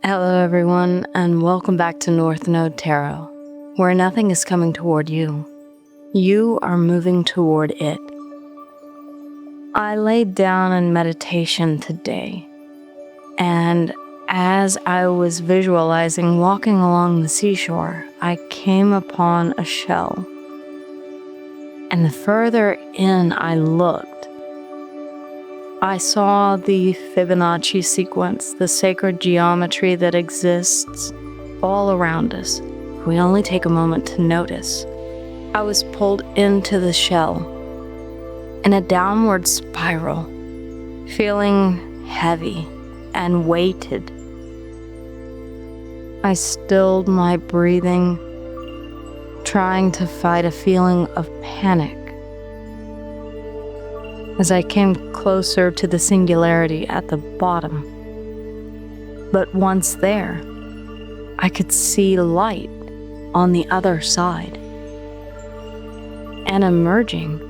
Hello everyone, and welcome back to North Node Tarot, where nothing is coming toward you. You are moving toward it. I laid down in meditation today, and as I was visualizing walking along the seashore, I came upon a shell. And the further in I looked, I saw the Fibonacci sequence, the sacred geometry that exists all around us. We only take a moment to notice. I was pulled into the shell in a downward spiral, feeling heavy and weighted. I stilled my breathing, trying to fight a feeling of panic. As I came closer to the singularity at the bottom. But once there, I could see light on the other side. And emerging,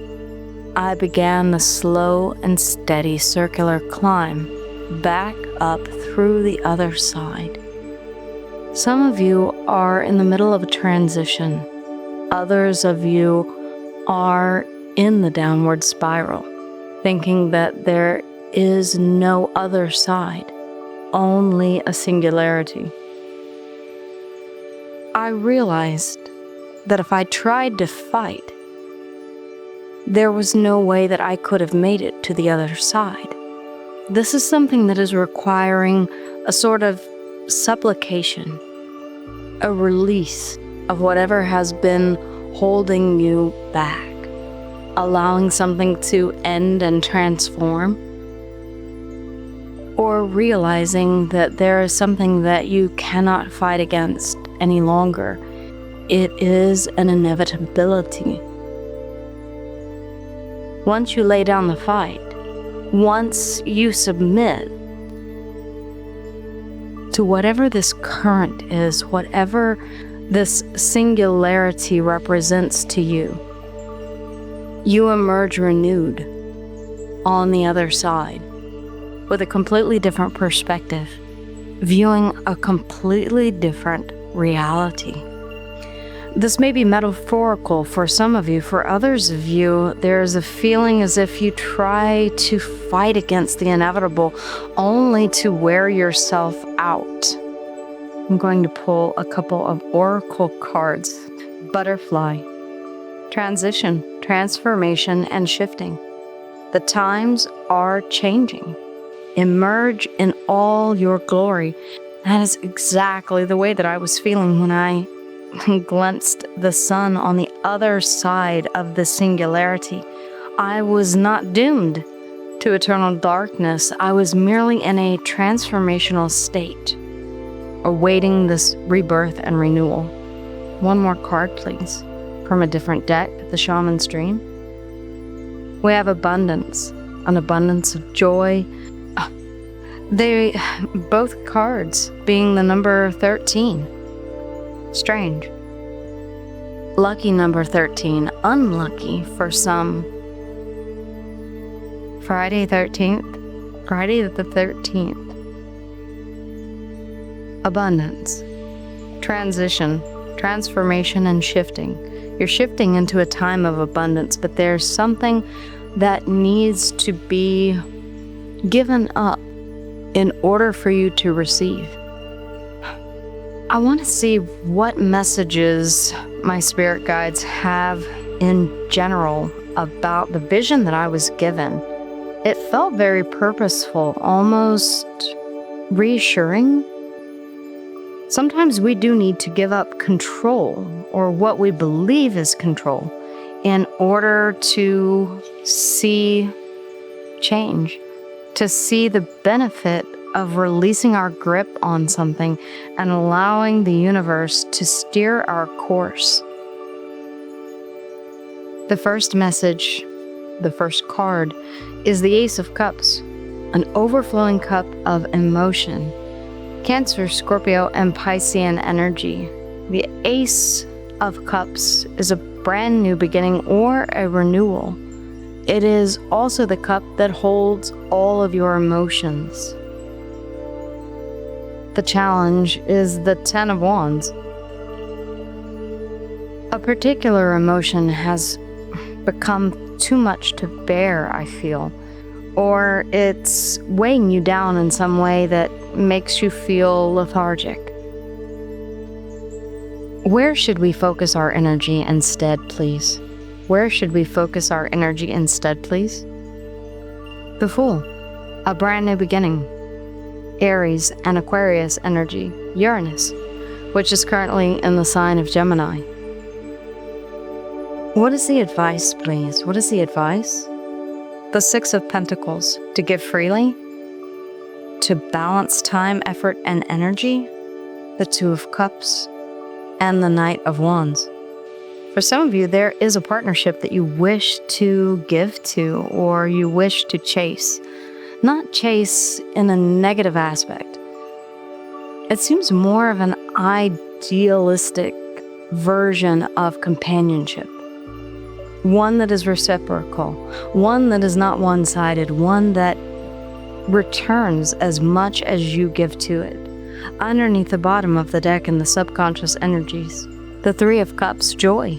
I began the slow and steady circular climb back up through the other side. Some of you are in the middle of a transition. Others of you are in the downward spiral, thinking that there is no other side, only a singularity. I realized that if I tried to fight, there was no way that I could have made it to the other side. This is something that is requiring a sort of supplication, a release of whatever has been holding you back. Allowing something to end and transform, or realizing that there is something that you cannot fight against any longer. It is an inevitability. Once you lay down the fight, once you submit to whatever this current is, whatever this singularity represents to you, you emerge renewed on the other side with a completely different perspective, viewing a completely different reality. This may be metaphorical for some of you. For others of you, there's a feeling as if you try to fight against the inevitable only to wear yourself out. I'm going to pull a couple of oracle cards. Butterfly. Transition, transformation, and shifting. The times are changing. Emerge in all your glory. That is exactly the way that I was feeling when I glimpsed the sun on the other side of the singularity. I was not doomed to eternal darkness. I was merely in a transformational state, awaiting this rebirth and renewal. One more card, please. From a different deck, the Shaman's Dream. We have abundance, an abundance of joy. Both cards being the number 13. Strange. Lucky number 13, unlucky for some. Friday the 13th. Abundance, transition, transformation, and shifting. You're shifting into a time of abundance, but there's something that needs to be given up in order for you to receive. I want to see what messages my spirit guides have in general about the vision that I was given. It felt very purposeful, almost reassuring. Sometimes we do need to give up control, or what we believe is control, in order to see change, to see the benefit of releasing our grip on something and allowing the universe to steer our course. The first message, the first card, is the Ace of Cups, an overflowing cup of emotion. Cancer, Scorpio, and Piscean energy. The Ace of Cups is a brand new beginning or a renewal. It is also the cup that holds all of your emotions. The challenge is the Ten of Wands. A particular emotion has become too much to bear, I feel, or it's weighing you down in some way that makes you feel lethargic. Where should we focus our energy instead, please? Where should we focus our energy instead, please? The Fool, a brand new beginning. Aries and Aquarius energy, Uranus, which is currently in the sign of Gemini. What is the advice, please? What is the advice? The Six of Pentacles, to give freely, to balance time, effort, and energy. The Two of Cups, and the Knight of Wands. For some of you, there is a partnership that you wish to give to or you wish to chase. Not chase in a negative aspect. It seems more of an idealistic version of companionship. One that is reciprocal, one that is not one-sided, one that returns as much as you give to it. Underneath the bottom of the deck in the subconscious energies, the Three of Cups, joy,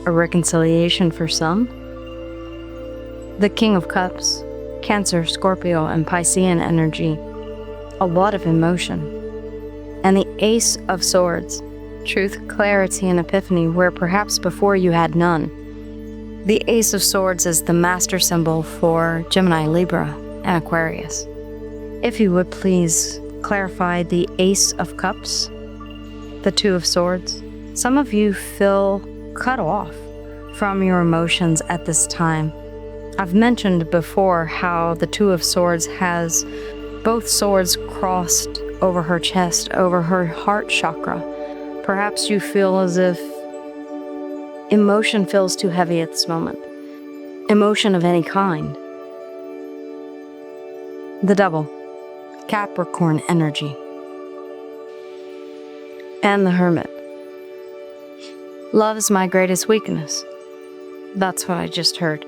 a reconciliation for some. The King of Cups, Cancer, Scorpio, and Piscean energy, a lot of emotion. And the Ace of Swords, truth, clarity, and epiphany where perhaps before you had none. The Ace of Swords is the master symbol for Gemini, Libra, and Aquarius. If you would please clarify the Ace of Cups, the Two of Swords. Some of you feel cut off from your emotions at this time. I've mentioned before how the Two of Swords has both swords crossed over her chest, over her heart chakra. Perhaps you feel as if emotion feels too heavy at this moment. Emotion of any kind. The Devil, Capricorn energy. And the Hermit. Love is my greatest weakness. That's what I just heard.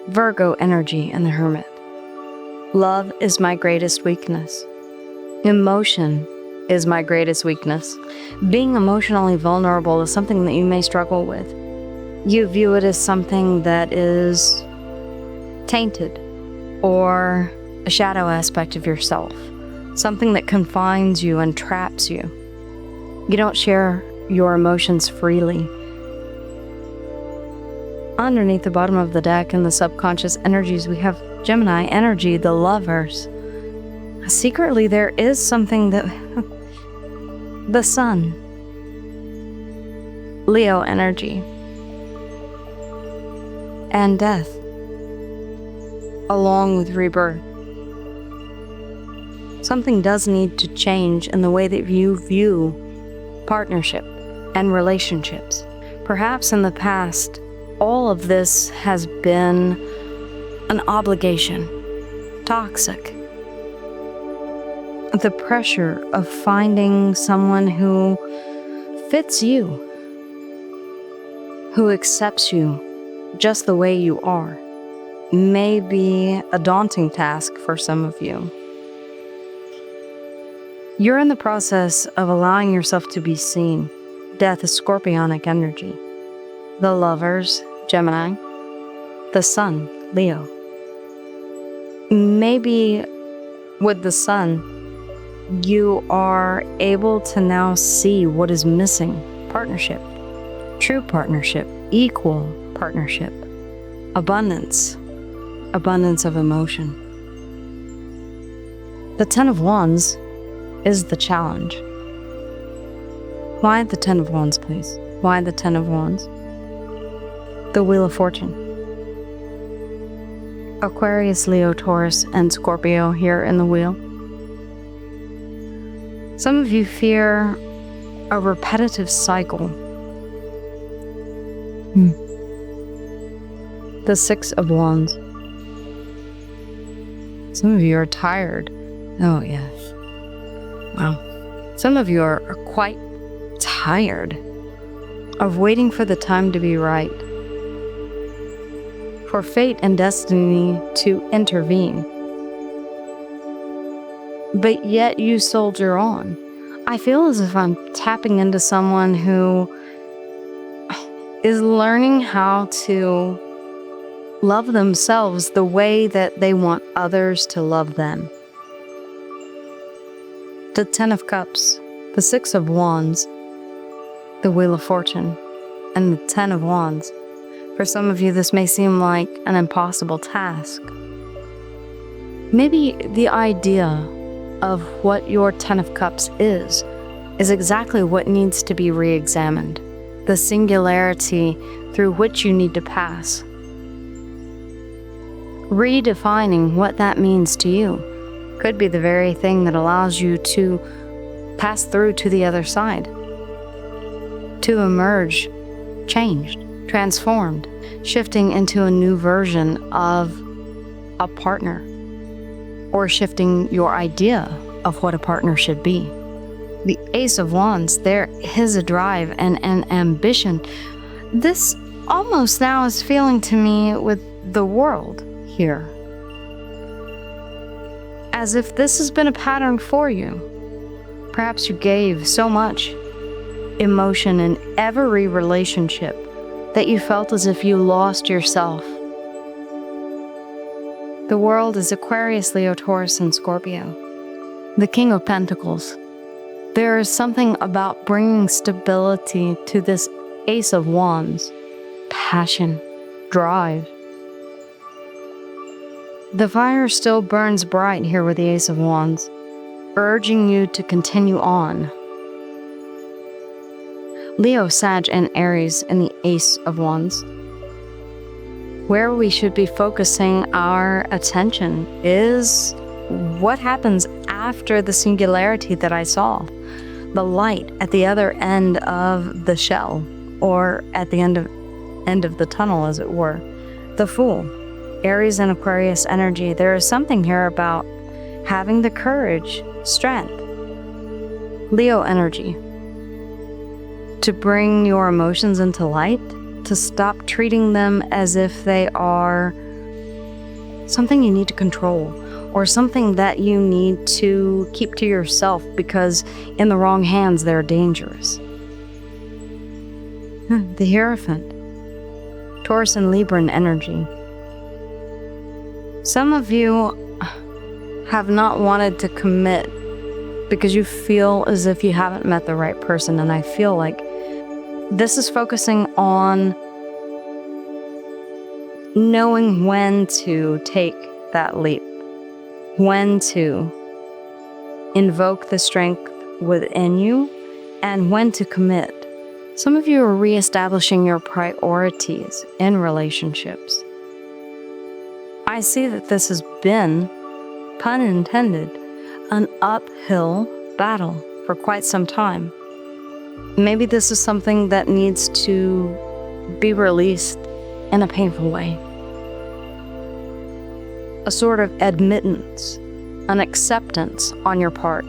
Virgo energy and the Hermit. Love is my greatest weakness. Emotion is my greatest weakness. Being emotionally vulnerable is something that you may struggle with. You view it as something that is tainted or a shadow aspect of yourself, something that confines you and traps you. You don't share your emotions freely. Underneath the bottom of the deck in the subconscious energies, we have Gemini energy, the Lovers. Secretly, there is something that... the Sun. Leo energy. And death. Along with rebirth. Something does need to change in the way that you view partnership and relationships. Perhaps in the past, all of this has been an obligation, toxic. The pressure of finding someone who fits you, who accepts you just the way you are, may be a daunting task for some of you. You're in the process of allowing yourself to be seen. Death is scorpionic energy. The Lovers, Gemini. The Sun, Leo. Maybe with the Sun, you are able to now see what is missing. Partnership. True partnership. Equal partnership. Abundance. Abundance of emotion. The Ten of Wands is the challenge. Why the Ten of Wands, please? Why the Ten of Wands? The Wheel of Fortune. Aquarius, Leo, Taurus, and Scorpio here in the wheel. Some of you fear a repetitive cycle. The Six of Wands. Some of you are tired. Oh, yeah. Wow. Some of you are quite tired of waiting for the time to be right, for fate and destiny to intervene. but yet you soldier on. I feel as if I'm tapping into someone who is learning how to love themselves the way that they want others to love them. The Ten of Cups, the Six of Wands, the Wheel of Fortune, and the Ten of Wands. For some of you, this may seem like an impossible task. Maybe the idea of what your Ten of Cups is exactly what needs to be re-examined, the singularity through which you need to pass. Redefining what that means to you could be the very thing that allows you to pass through to the other side, to emerge changed, transformed, shifting into a new version of a partner, or shifting your idea of what a partner should be. The Ace of Wands, there is a drive and an ambition. This almost now is feeling to me with the world here, as if this has been a pattern for you. Perhaps you gave so much emotion in every relationship that you felt as if you lost yourself. The world is Aquarius, Leo, Taurus, and Scorpio. The King of Pentacles. There is something about bringing stability to this Ace of Wands. Passion, drive. The fire still burns bright here with the Ace of Wands, urging you to continue on. Leo, Sag, and Aries in the Ace of Wands. Where we should be focusing our attention is what happens after the singularity that I saw. The light at the other end of the shell, or at the end of the tunnel, as it were. The Fool, Aries and Aquarius energy. There is something here about having the courage, strength. Leo energy. To bring your emotions into light, to stop treating them as if they are something you need to control, or something that you need to keep to yourself because in the wrong hands they're dangerous. The Hierophant, Taurus and Libran energy. Some of you have not wanted to commit because you feel as if you haven't met the right person, and I feel like this is focusing on knowing when to take that leap, when to invoke the strength within you, and when to commit. Some of you are reestablishing your priorities in relationships. I see that this has been, pun intended, an uphill battle for quite some time. Maybe this is something that needs to be released in a painful way. A sort of admittance, an acceptance on your part.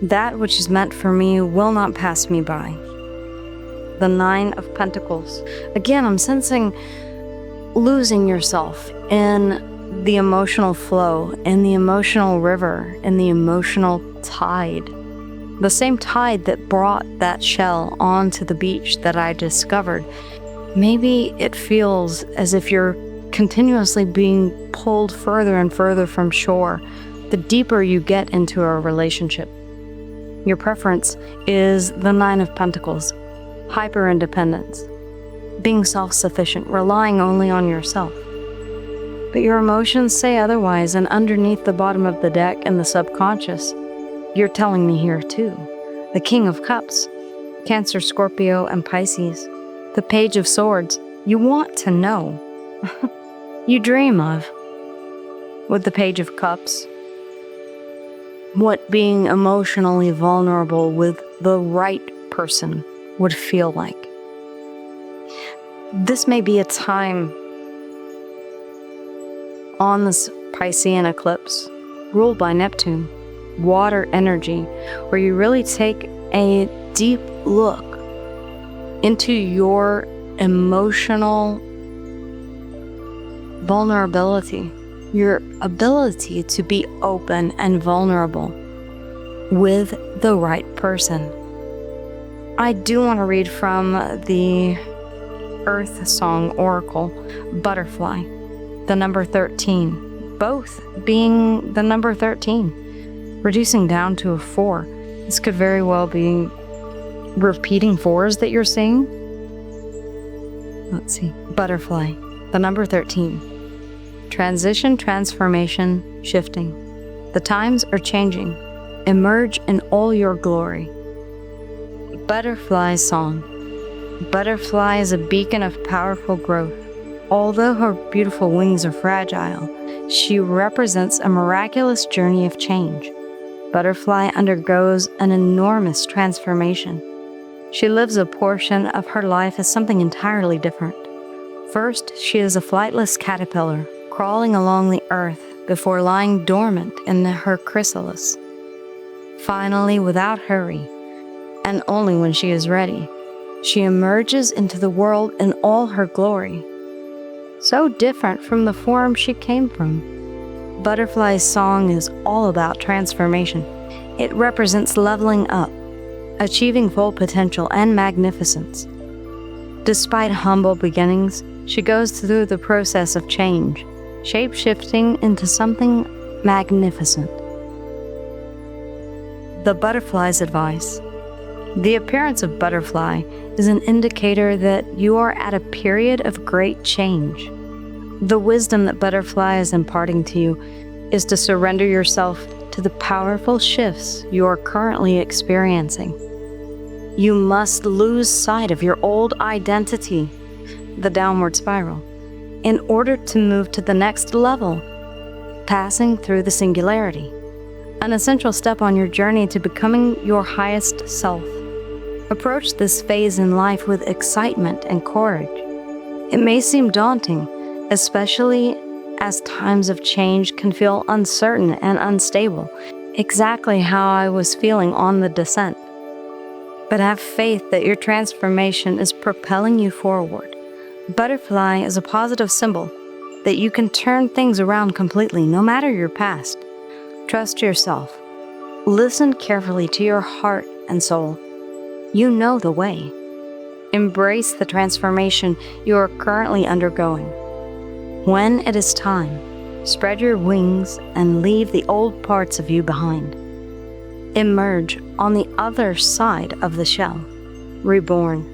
That which is meant for me will not pass me by. The Nine of Pentacles. Again, I'm sensing losing yourself in the emotional flow, in the emotional river, in the emotional tide. The same tide that brought that shell onto the beach that I discovered. Maybe it feels as if you're continuously being pulled further and further from shore the deeper you get into a relationship. Your preference is the Nine of Pentacles, hyper-independence, being self-sufficient, relying only on yourself. But your emotions say otherwise, and underneath the bottom of the deck in the subconscious, you're telling me here too. The King of Cups, Cancer, Scorpio, and Pisces. The Page of Swords, you want to know. You dream of. With the Page of Cups, what being emotionally vulnerable with the right person would feel like. This may be a time on this Piscean eclipse, ruled by Neptune, water energy, where you really take a deep look into your emotional vulnerability, your ability to be open and vulnerable with the right person. I do want to read from the Earth Song Oracle, Butterfly, the number 13, both being the number 13, reducing down to a 4. This could very well be repeating 4s that you're seeing. Let's see. Butterfly, the number 13. Transition, transformation, shifting. The times are changing. Emerge in all your glory. Butterfly song. Butterfly is a beacon of powerful growth. Although her beautiful wings are fragile, she represents a miraculous journey of change. Butterfly undergoes an enormous transformation. She lives a portion of her life as something entirely different. First, she is a flightless caterpillar, crawling along the earth before lying dormant in her chrysalis. Finally, without hurry, and only when she is ready, she emerges into the world in all her glory. So different from the form she came from. Butterfly's song is all about transformation. It represents leveling up, achieving full potential and magnificence. Despite humble beginnings, she goes through the process of change, shape-shifting into something magnificent. The butterfly's advice. The appearance of butterfly is an indicator that you are at a period of great change. The wisdom that butterfly is imparting to you is to surrender yourself to the powerful shifts you are currently experiencing. You must lose sight of your old identity, the downward spiral, in order to move to the next level, passing through the singularity, an essential step on your journey to becoming your highest self. Approach this phase in life with excitement and courage. It may seem daunting, especially as times of change can feel uncertain and unstable, exactly how I was feeling on the descent. But have faith that your transformation is propelling you forward. Butterfly is a positive symbol that you can turn things around completely, no matter your past. Trust yourself. Listen carefully to your heart and soul. You know the way. Embrace the transformation you are currently undergoing. When it is time, spread your wings and leave the old parts of you behind. Emerge on the other side of the shell, reborn,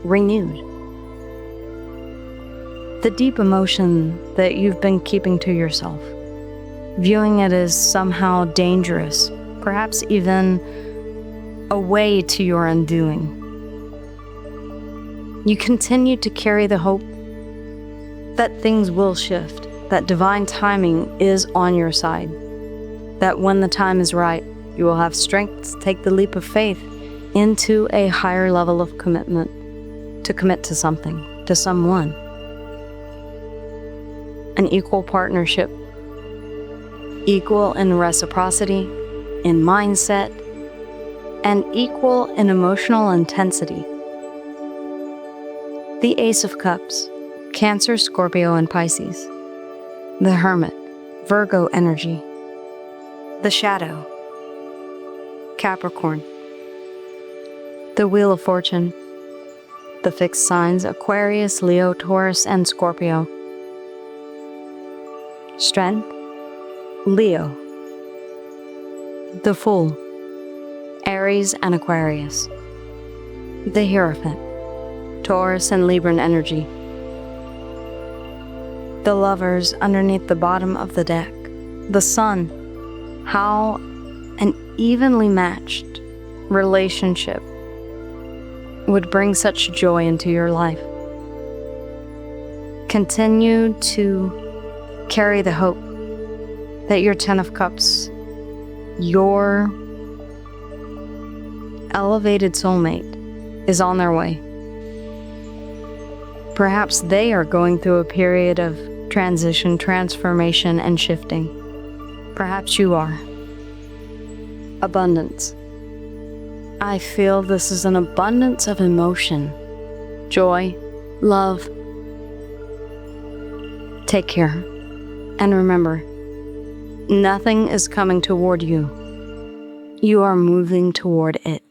renewed. The deep emotion that you've been keeping to yourself, viewing it as somehow dangerous, perhaps even a way to your undoing. You continue to carry the hope that things will shift, that divine timing is on your side, that when the time is right, you will have strength to take the leap of faith into a higher level of commitment, to commit to something, to someone. An equal partnership, equal in reciprocity, in mindset, and equal in emotional intensity. The Ace of Cups, Cancer, Scorpio, and Pisces. The Hermit, Virgo energy. The Shadow, Capricorn. The Wheel of Fortune, the fixed signs Aquarius, Leo, Taurus, and Scorpio. Strength, Leo. The Fool, Aries and Aquarius. The Hierophant, Taurus and Libran energy. The Lovers underneath the bottom of the deck. The Sun, how an evenly matched relationship would bring such joy into your life. Continue to carry the hope that your Ten of Cups, your elevated soulmate, is on their way. Perhaps they are going through a period of transition, transformation, and shifting. Perhaps you are. Abundance. I feel this is an abundance of emotion, joy, love. Take care. And remember, nothing is coming toward you. You are moving toward it.